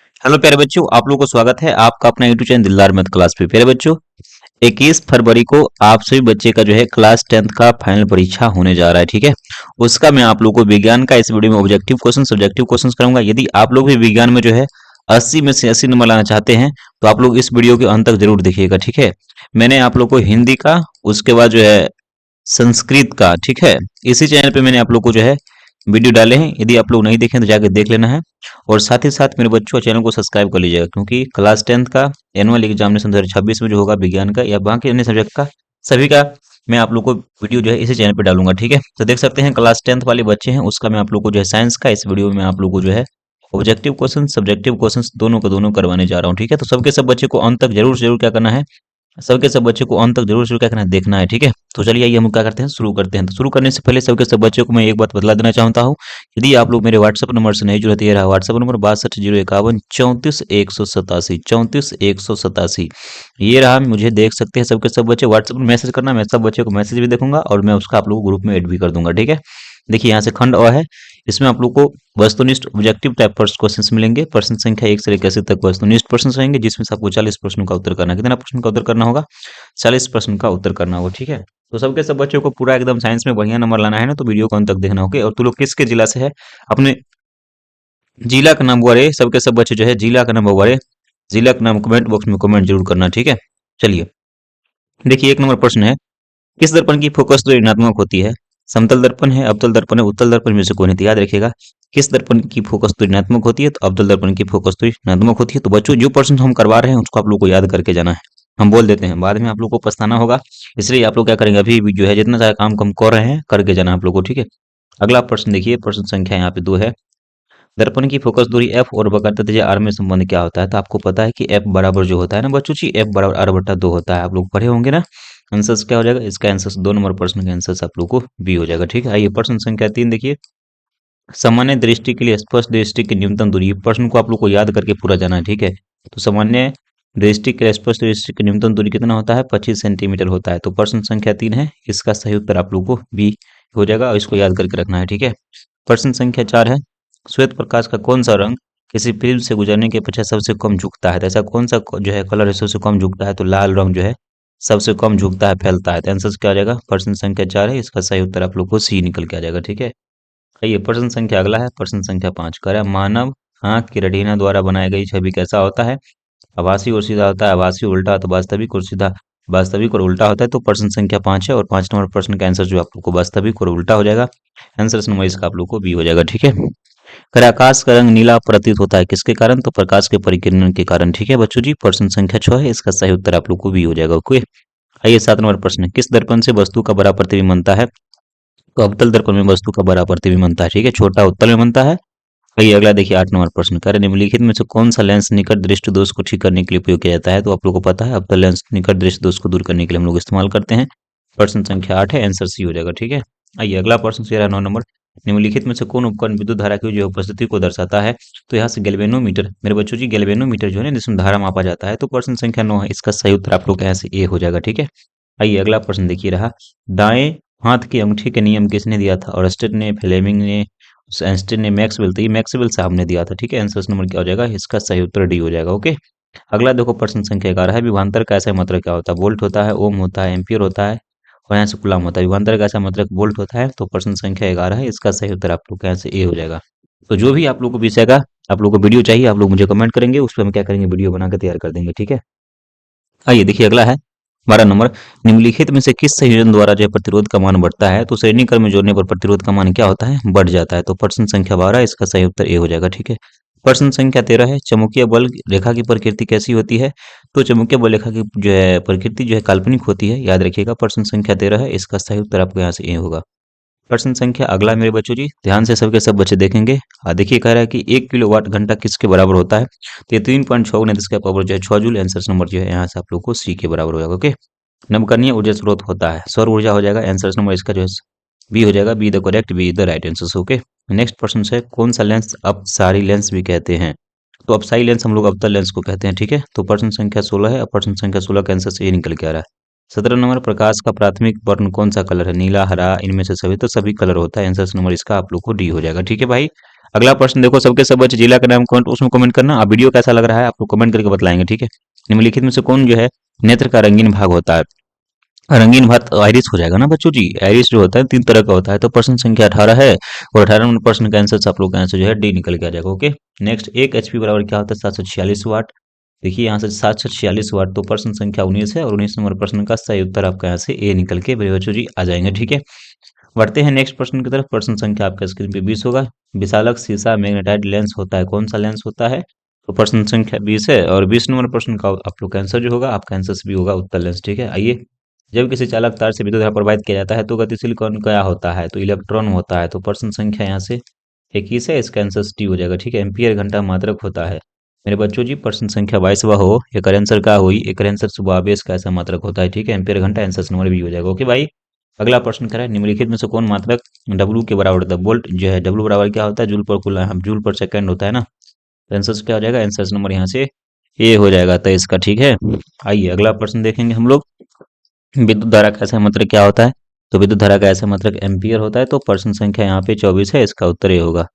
Hello प्यारे बच्चों, आप लोगों को स्वागत है आपका अपना यूट्यूब चैनल दिलदार मैथ क्लास पे। प्यारे बच्चों, 21 फरवरी को आप सभी बच्चे का जो है क्लास 10th का फाइनल परीक्षा होने जा रहा है। ठीक है, उसका मैं आप लोगों को विज्ञान का इस वीडियो में ऑब्जेक्टिव क्वेश्चन सब्जेक्टिव क्वेश्चन कराऊंगा। यदि आप लोग भी विज्ञान में जो है 80 में से 80 नंबर लाना चाहते हैं तो आप लोग इस वीडियो के अंत तक जरूर देखिएगा। ठीक है, मैंने आप लोग को हिंदी का, उसके बाद जो है संस्कृत का, ठीक है, इसी चैनल पे मैंने आप लोग को जो है वीडियो डाले हैं। यदि आप लोग नहीं देखें तो जाकर देख लेना है। और साथ ही साथ मेरे बच्चों चैनल को सब्सक्राइब कर लीजिएगा, क्योंकि क्लास 10th का एनुअल एग्जामिनेशन 2026 में जो होगा विज्ञान का या बाकी अन्य सब्जेक्ट का, सभी का मैं आप लोग को वीडियो जो है इसी चैनल पे डालूंगा। ठीक है, तो देख सकते हैं क्लास 10th वाले बच्चे हैं, उसका मैं आप लोग को जो है साइंस का इस वीडियो में आप लोग को जो है ऑब्जेक्टिव क्वेश्चन सब्जेक्टिव क्वेश्चन दोनों का दोनों करवाने जा रहा हूँ। ठीक है, तो सबके सब बच्चे को अंत तक जरूर जरूर क्या करना है, सबके सब बच्चे को अंत तक जरूर जरूर क्या करना है, देखना है। ठीक है, तो चलिए आइए हम क्या करते हैं, शुरू करते हैं। तो शुरू करने से पहले सबके सब बच्चों को मैं एक बात बतला देना चाहता हूँ। यदि आप लोग मेरे व्हाट्सएप नंबर से नहीं जुड़े तो ये रहा व्हाट्सएप नंबर 62 051 34 187 34 187। ये रहा, मुझे देख सकते हैं सबके सब बच्चे। व्हाट्सएप में मैसेज करना, मैं सब बच्चे को मैसेज भी देखूंगा और मैं उसका आप लोगों को ग्रुप में ऐड भी कर दूंगा। ठीक है, देखिए यहाँ से खंड अ है, इसमें आप लोग को वस्तुनिष्ठ ऑब्जेक्टिव टाइप फर्स्ट क्वेश्चन मिलेंगे। प्रश्न संख्या 1 से लेकर 80 तक वस्तुनिष्ठ प्रश्न रहेंगे, जिसमें से आपको 40 प्रश्नों का उत्तर करना है। कितना प्रश्न का उत्तर करना होगा? 40 प्रश्न का उत्तर करना होगा। ठीक है, तो सबके सब बच्चों को पूरा एकदम साइंस में बढ़िया नंबर लाना है ना, तो वीडियो को अंत तक देखना होगा। और तू लोग किसके जिला से है, अपने जिला का नाम बोले, सबके सब बच्चे जो है जिला का नाम बोले, जिला का नाम कमेंट बॉक्स में कमेंट जरूर करना। ठीक है, चलिए देखिए 1 नंबर प्रश्न है, किस दर्पण की फोकस तो ऋणात्मक होती है? समतल दर्पण है, अवतल दर्पण है, उत्तल दर्पण में से कौन है? तो याद रखिएगा, किस दर्पण की फोकस तो ऋणात्मक होती है? तो अवतल दर्पण की फोकस तो ऋणात्मक होती है। तो बच्चों जो प्रश्न हम करवा रहे हैं उसको आप लोग को याद करके जाना है। हम बोल देते हैं, बाद में आप लोग को पछताना होगा, इसलिए आप लोग क्या करेंगे, अभी भी जो है जितना सारा काम हम कर रहे हैं करके जाना है आप लोग को। ठीक है, अगला प्रश्न देखिए, प्रश्न संख्या यहाँ पे 2 है। दर्पण की फोकस दूरी एफ और वक्रता त्रिज्या आर में संबंध क्या होता है? तो आपको पता है कि एफ बराबर जो होता है ना बच्चों जी, एफ बराबर आर बटा 2 होता है। आप लोग पढ़े होंगे ना। आंसर क्या हो जाएगा इसका? आंसर 2 नंबर प्रश्न का आंसर आप लोग को बी हो जाएगा। ठीक है, आइए प्रश्न संख्या 3 देखिए, सामान्य दृष्टि के लिए स्पष्ट दृष्टि की न्यूनतम दूरी, प्रश्न को आप लोग को याद करके पूरा जाना है। ठीक है, तो सामान्य दृष्टि के लिए स्पष्ट दृष्टि की न्यूनतम दूरी कितना होता है? 25 सेंटीमीटर होता है। तो प्रश्न संख्या 3 है, इसका सही उत्तर आप लोग को बी हो जाएगा और इसको याद करके रखना है। ठीक है, प्रश्न संख्या 4 है, श्वेत प्रकाश का कौन सा रंग किसी फिल्म से गुजरने के पश्चात सबसे कम झुकता है? तो ऐसा कौन सा जो है कलर है सबसे कम झुकता है? तो लाल रंग जो है सबसे कम झुकता है, फैलता है। तो आंसर क्या आ जाएगा? प्रश्न संख्या 4 है, इसका सही उत्तर आप लोग को सी निकल के आ जाएगा। ठीक है, आइए प्रश्न संख्या अगला है, प्रश्न संख्या 5 कह रहा है, मानव आंख की रेटिना द्वारा बनाई गई छवि कैसा होता है? आभासी और सीधा होता है, आभासी उल्टा तो वास्तविक और सीधा, वास्तविक और उल्टा होता है। तो प्रश्न संख्या 5 है और 5 नंबर प्रश्न का आंसर जो आप लोग को वास्तविक और उल्टा हो जाएगा। आंसर नंबर इसका आप लोग को बी हो जाएगा। ठीक है, फिर आकाश का रंग नीला प्रतीत होता है किसके कारण? तो प्रकाश के परिकिरण के कारण। ठीक है बच्चों जी, प्रश्न संख्या 6 है, इसका सही उत्तर आप लोग को बी हो जाएगा। ओके, आइए 7 नंबर प्रश्न है, किस दर्पण से वस्तु का बड़ा प्रतिबिंब बनता है? तो अवतल दर्पण में वस्तु का बड़ा प्रतिबिंब बनता है। ठीक है, छोटा उत्तल में बनता है। आइए अगला देखिए 8 नंबर प्रश्न, कार्य निम्नलिखित में से कौन सा लेंस निकट दृष्टि दोष को ठीक करने के लिए उपयोग किया जाता है? तो आप लोगों को पता है अवतल लेंस निकट दृष्टि दोष को दूर करने के लिए हम लोग इस्तेमाल करते हैं। प्रश्न संख्या 8 है, आंसर सी हो जाएगा। ठीक है, आइए अगला प्रश्न से 9 नंबर, निम्नलिखित में से कौन उपकरण विद्युत धारा की जो उपस्थिति को दर्शाता है? तो यहाँ से गैल्वेनोमीटर, मेरे बच्चों जी गैल्वेनोमीटर जो है ना जिसमें धारा मापा जाता है। तो प्रश्न संख्या 9 है, इसका सही उत्तर आप लोग यहाँ से ए हो जाएगा। ठीक है, आइए अगला प्रश्न देखिए रहा, दाएं हाथ की अंगूठी के नियम किसने दिया था? ऑर्स्टेड ने, फ्लेमिंग ने, आइंस्टीन ने, मैक्सवेल, तो ये मैक्सवेल साहब ने दिया था। ठीक है, आंसर नंबर क्या हो जाएगा? इसका सही उत्तर डी हो जाएगा। ओके, अगला देखो प्रश्न संख्या 11 है, विभवांतर का ऐसा मात्रक क्या होता है? वोल्ट होता है, ओम होता है, एम्पियर होता है और यहाँ से कूलम होता है। विभवांतर का ऐसा मात्रक वोल्ट होता है। तो प्रश्न संख्या 11 है, इसका सही उत्तर आप लोग के यहाँ से ए हो जाएगा। तो जो भी आप लोग को विषय का आप लोग को वीडियो चाहिए, आप लोग मुझे कमेंट करेंगे, उस पर हम क्या करेंगे, वीडियो बना के तैयार कर देंगे। ठीक है, आइए देखिए अगला है 12 नंबर, निम्नलिखित में से किस संयोजन द्वारा जो है प्रतिरोध का मान बढ़ता है? तो श्रेणी क्रम में जोड़ने पर प्रतिरोध का मान क्या होता है? बढ़ जाता है। तो प्रश्न संख्या 12, इसका सही उत्तर ए हो जाएगा। ठीक है, प्रश्न संख्या 13 है, चुंबकीय बल रेखा की प्रकृति कैसी होती है? तो चुंबकीय बल रेखा की जो है प्रकृति जो है काल्पनिक होती है, याद रखिएगा। प्रश्न संख्या 13 है, इसका सही उत्तर आपको यहाँ से ए होगा। प्रश्न संख्या अगला मेरे बच्चों जी, ध्यान से सबके सब बच्चे देखेंगे। देखिए कह रहा है कि 1 किलोवाट घंटा किसके बराबर होता है? तो ये 3.6 गुना 10 का पावर जो है 6 जूल। आंसर नंबर जो है यहाँ से आप लोग को सी के बराबर हो जाएगा। ओके, नवकरणीय ऊर्जा स्रोत होता है, सौर ऊर्जा हो जाएगा। आंसर नंबर इसका जो है बी हो जाएगा, be the correct, be the right answer. Okay, next प्रश्न है, कौन सा लेंस अपसारी लेंस भी कहते हैं? तो अपसारी लेंस हम लोग अवतल लेंस को कहते हैं। ठीक है, तो प्रश्न संख्या 16 है और प्रश्न संख्या 16 का आंसर से ये निकल के आ रहा है। 17 नंबर, प्रकाश का प्राथमिक वर्ण कौन सा कलर है? नीला, हरा, इनमें से सभी? तो सभी कलर होता है। आंसर नंबर इसका आप लोग को डी हो जाएगा। ठीक है भाई, अगला प्रश्न देखो, सबके सब बच्चे जिला का नाम कमेंट उसमें कमेंट करना। अब वीडियो कैसा लग रहा है आपको कमेंट करके बतलाएंगे, ठीक है। निम्नलिखित में से कौन जो है नेत्र का रंगीन भाग होता है? रंगीन भाग आइरिस हो जाएगा ना बच्चों जी। आइरिस जो होता है 3 तरह का होता है। तो प्रश्न संख्या 18 है, और 18 नंबर प्रश्न का आंसर आप लोग का आंसर जो है डी निकल के आ जाएगा। ओके। नेक्स्ट, 1 एचपी बराबर क्या होता है? 746 वाट। देखिए यहाँ से 746 वाट, तो प्रश्न संख्या 19 है, और 19 नंबर प्रश्न का सही उत्तर आपका यहाँ से ए निकल के मेरे बच्चों जी आ जाएंगे, ठीक है। बढ़ते हैं नेक्स्ट प्रश्न की तरफ। प्रश्न संख्या आपका स्क्रीन पे 20 होगा। विशालक शीशा मैग्नेटाइट लेंस होता है, कौन सा लेंस होता है? तो प्रश्न संख्या 20 है, और 20 नंबर प्रश्न का आप लोग का आंसर जो होगा, आपका आंसर भी होगा उत्तर लेंस, ठीक है। आइए, जब किसी चालक तार से विद्युत धारा प्रवाहित किया जाता है तो गतिशील कण क्या होता है? तो इलेक्ट्रॉन होता है। तो प्रश्न संख्या यहाँ से 21 है, इसका आंसर टी हो जाएगा, ठीक है। एम्पियर घंटा मात्रक होता है मेरे बच्चों जी। प्रश्न संख्या 22वां हो, एक आंसर का हुई, एक आंसर सुबह आवेश का ऐसा मात्रक होता है, ठीक है। एम्पियर घंटा आंसर नंबर भी हो जाएगा। ओके भाई। अगला प्रश्न क्या है? निम्नलिखित में से कौन मात्रक डब्ल्यू के बराबर होता है? वोल्ट जो है डब्ल्यू बराबर क्या होता है? जूल पर कूलम, जूल पर सेकंड होता है ना। तो आंसर क्या हो जाएगा? आंसर नंबर यहाँ से ए हो जाएगा 23 का, ठीक है। आइए अगला प्रश्न देखेंगे हम लोग। विद्युत धारा का ऐसा मात्रक क्या होता है? तो विद्युत धारा का ऐसा मात्रक एम्पियर होता है। तो प्रश्न संख्या यहाँ पे 24 है, इसका उत्तर ये होगा।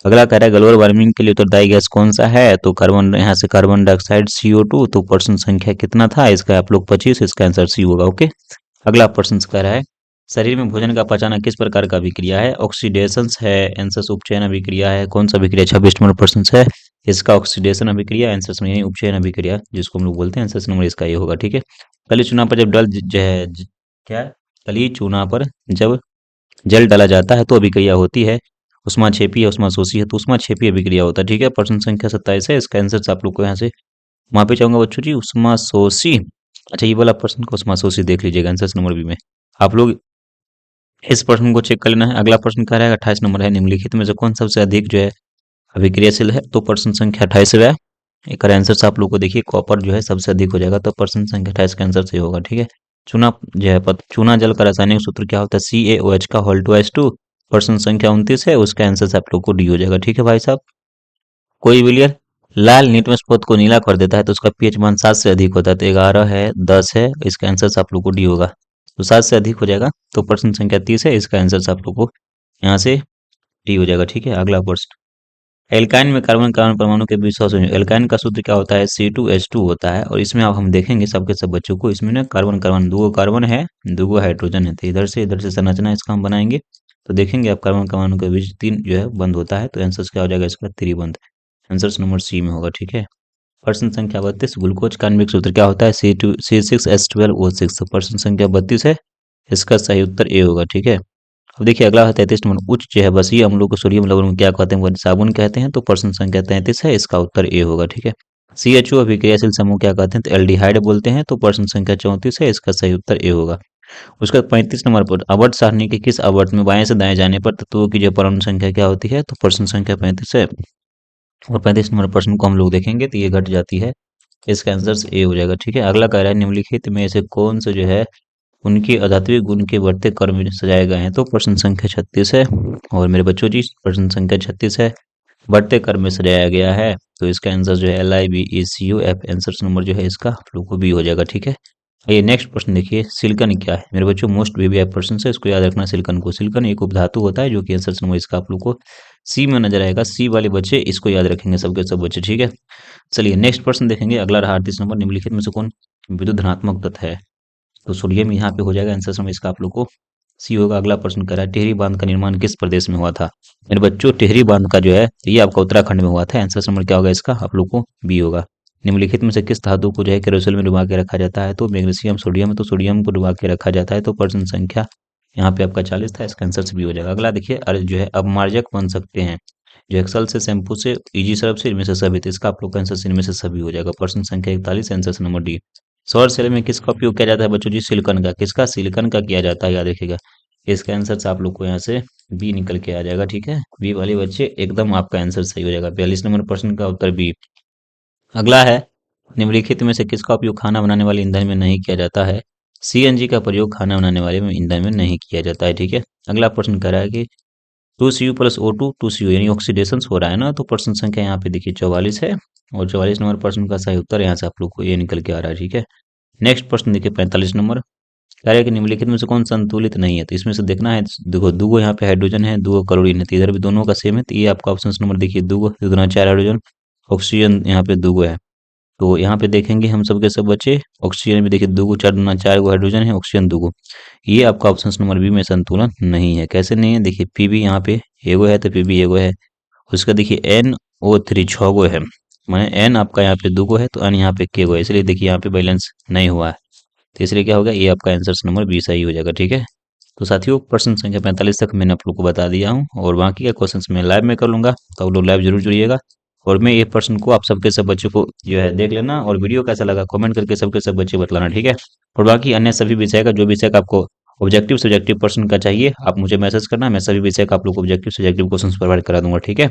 अगला कह रहा है ग्लोबल वार्मिंग के लिए उत्तरदायी गैस कौन सा है? तो कार्बन, यहाँ से कार्बन डाइऑक्साइड CO2। तो प्रश्न संख्या कितना था इसका? आप लोग 25, इसका आंसर सी होगा। ओके। अगला प्रश्न कह रहा है शरीर में भोजन का पचाना किस प्रकार का अभिक्रिया है? ऑक्सीडेशन है, आंसर उपचयन अभिक्रिया है, कौन सा अभिक्रिया? 26 नंबर प्रश्न है, इसका ऑक्सीडेशन अभिक्रिया, आंसर यानी उपचयन अभिक्रिया जिसको हम लोग बोलते हैं, आंसर नंबर इसका ये होगा, ठीक है। कली चूना पर जब क्या है? कली चूना पर जब जल डाला जाता है तो अभिक्रिया होती है उष्माक्षेपी है, उष्माशोषी है। तो उष्माक्षेपी अभिक्रिया होता है, ठीक है। प्रश्न संख्या 27 है, इसका आंसर आप लोग को यहाँ से वहां पे चाहूंगा बच्चों जी, उष्माशोषी। अच्छा, ये वाला प्रश्न को उष्माशोषी देख लीजिएगा आंसर नंबर बी में। आप लोग इस प्रश्न को चेक कर लेना है। अगला प्रश्न क्या रहेगा? 28 नंबर है, निम्नलिखित में से कौन सबसे अधिक जो है अभिक्रियाशील है? तो प्रश्न संख्या 28 है, एक आंसर आप लोग को देखिए कॉपर जो है सबसे अधिक हो जाएगा। तो प्रश्न संख्या 28 का आंसर सही होगा, ठीक है। चूना जो है चूना जल का रासायनिक सूत्र क्या होता है? CaOH का होल 2H2। प्रश्न संख्या 29 है, उसका आंसर आप लोग को डी हो जाएगा, ठीक है भाई साहब। कोई विलियर लाल निटमस पौध को नीला कर देता है तो उसका पीएच मान 7 से अधिक होता है। तो 11 है, 10 है, इसका आंसर आप लोग को डी होगा। तो 7 से अधिक हो जाएगा। तो प्रश्न संख्या 30 है, इसका आंसर आप लोग को यहाँ से डी हो जाएगा, ठीक है। अगला प्रश्न, एल्काइन में कार्बन कार्बन परमाणु के बीच एल्काइन का सूत्र क्या होता है? C2H2 होता है। और इसमें अब हम देखेंगे सबके सब बच्चों को, इसमें ना कार्बन कार्बन दो कार्बन है, दो हाइड्रोजन है। तो इधर से संरचना इसका हम बनाएंगे तो देखेंगे आप कार्बन परमाणु के बीच 3 जो है बंद होता है। तो आंसर क्या हो जाएगा इसका? त्रिबंध। आंसर नंबर सी में होगा, ठीक है। प्रश्न संख्या 32, ग्लूकोज का आणविक सूत्र क्या होता है? C6H12O6। तो प्रश्न संख्या 32 है, इसका सही उत्तर ए होगा, ठीक है। अब देखिए अगला है 33 नंबर, उच्च जो है बसीय अम्लों को सोडियम लवण में क्या कहते हैं? साबुन कहते हैं। तो प्रश्न संख्या 33 है, इसका उत्तर ए होगा, ठीक है। CHO अभिक्रियाशील समूह क्या कहते हैं? तो एल्डिहाइड बोलते हैं। तो प्रश्न संख्या 34 है, इसका सही उत्तर ए होगा। उसका 35 नंबर पर आवर्त सारणी के किस आवर्त में बाएं से दाएं जाने पर तत्वों की जो परमाणु संख्या क्या होती है? तो प्रश्न संख्या 35 है, और 35 नंबर प्रश्न को हम लोग देखेंगे तो ये घट जाती है, इसका आंसर ए हो जाएगा, ठीक है। अगला कह रहा है निम्नलिखित में से कौन सा जो है उनके अधात्विक गुण के बढ़ते क्रम में सजाए गए हैं? तो प्रश्न संख्या 36 है, और मेरे बच्चों जी प्रश्न संख्या 36 है, बढ़ते क्रम में सजाया गया है। तो इसका आंसर जो है LIBECUF, आंसर नंबर जो है इसका आप लोग को बी हो जाएगा, ठीक है। ये नेक्स्ट प्रश्न देखिए, सिलिकन क्या है? मेरे बच्चों मोस्ट वीवीआईपी प्रश्न है, इसको याद रखना। सिलिकन को, सिलिकन एक उपधातु होता है जो कि आंसर नंबर इसका आप लोग को सी में नजर आएगा। सी वाले बच्चे इसको याद रखेंगे, सबके सब बच्चे, ठीक है। चलिए नेक्स्ट प्रश्न देखेंगे। अगला रहा 38 नंबर, निम्नलिखित में से कौन विद्युत धनात्मक तत्व है? तो सोडियम यहाँ पे हो जाएगा, आंसर नंबर इसका आप लोग को सी होगा। अगला प्रश्न कर रहा है टिहरी बांध का निर्माण किस प्रदेश में हुआ था? मेरे बच्चों टिहरी बांध का जो है ये आपका उत्तराखंड में हुआ था। आंसर नंबर क्या होगा इसका? आप लोग को बी होगा। निम्नलिखित में से किस धातु को जो है केरोसिन में डुबा के रखा जाता है? तो मैग्नीशियम, सोडियम। तो सोडियम को डुबा के रखा जाता है। तो प्रश्न संख्या यहाँ पे आपका 40 था, इसका आंसर भी हो जाएगा। अगला देखिए, जो है अपमार्जक बन सकते हैं जो एक्सल से, शैम्पू से, इजी सर्फ से, इनमें से सभी। तो इसका आप लोग का आंसर इनमें से सभी हो जाएगा। प्रश्न संख्या 41, आंसर नंबर डी। सौर सेल में किसका उपयोग किया जाता है बच्चों जी? सिलिकॉन का। किसका? सिलिकॉन का किया जाता है, याद रखिएगा। इसका आंसर से आप लोग को यहाँ से बी निकल के आ जाएगा, ठीक है। बी वाले बच्चे एकदम आपका आंसर सही हो जाएगा। 42 नंबर प्रश्न का उत्तर बी। अगला है निम्नलिखित में से किसका उपयोग खाना बनाने वाले ईंधन में नहीं किया जाता है? CNG का प्रयोग खाना बनाने वाले में ईंधन में नहीं किया जाता है, ठीक है। अगला प्रश्न कह रहा है कि 2Cu प्लस O2 2Cu यानी ऑक्सीडेशन हो रहा है ना। तो प्रश्न संख्या यहाँ पे देखिए 44 है, और 44 नंबर प्रश्न का सही उत्तर यहाँ से आप लोग को ये निकल के आ रहा है, ठीक है। नेक्स्ट प्रश्न देखिए 45 नंबर, कह रहा है कि निम्नलिखित में से कौन संतुलित नहीं है, तो इसमें से देखना है। देखो दूगो यहाँ पे हाइड्रोजन है, दूगो क्लोरीन है, तो इधर भी दोनों का सेम है, तो ये आपका ऑप्शन नंबर देखिए दूगो, दो दूना चार हाइड्रोजन, ऑक्सीजन यहाँ पे दूगो है। तो यहाँ पे देखेंगे हम सब के सब बचे, ऑक्सीजन भी देखिए दूगो, चार दूना चार गो हाइड्रोजन है, ऑक्सीजन दूगो। ये आपका ऑप्शन नंबर बी में संतुलन नहीं है। कैसे नहीं है, देखिए पी भी यहाँ पे एगो है, तो पी भी एगो है। उसका देखिए NO3 छः गो है, माने एन आपका यहाँ पे दूगो है, तो एन यहाँ पे के गो है, इसलिए देखिए यहाँ पे बैलेंस नहीं हुआ है। तो इसलिए क्या होगा, ये आपका आंसर नंबर बी सही हो जाएगा। ठीक है, तो साथियों प्रश्न संख्या 45 तक मैंने आप लोग को बता दिया हूँ, और बाकी का क्वेश्चन मैं लाइव में कर लूंगा, तो आप लोग लाइव जरूर जुड़िएगा। और मैं ये प्रश्न को आप सबके सब बच्चों को जो है देख लेना, और वीडियो कैसा लगा कमेंट करके सबके सब बच्चे बतलाना। ठीक है, और बाकी अन्य सभी विषय का, जो विषय का आपको ऑब्जेक्टिव सब्जेक्टिव प्रश्न का चाहिए, आप मुझे मैसेज करना, मैं सभी विषय का आप लोग को ऑब्जेक्टिव सब्जेक्टिव क्वेश्चन प्रोवाइड करा दूंगा। ठीक है।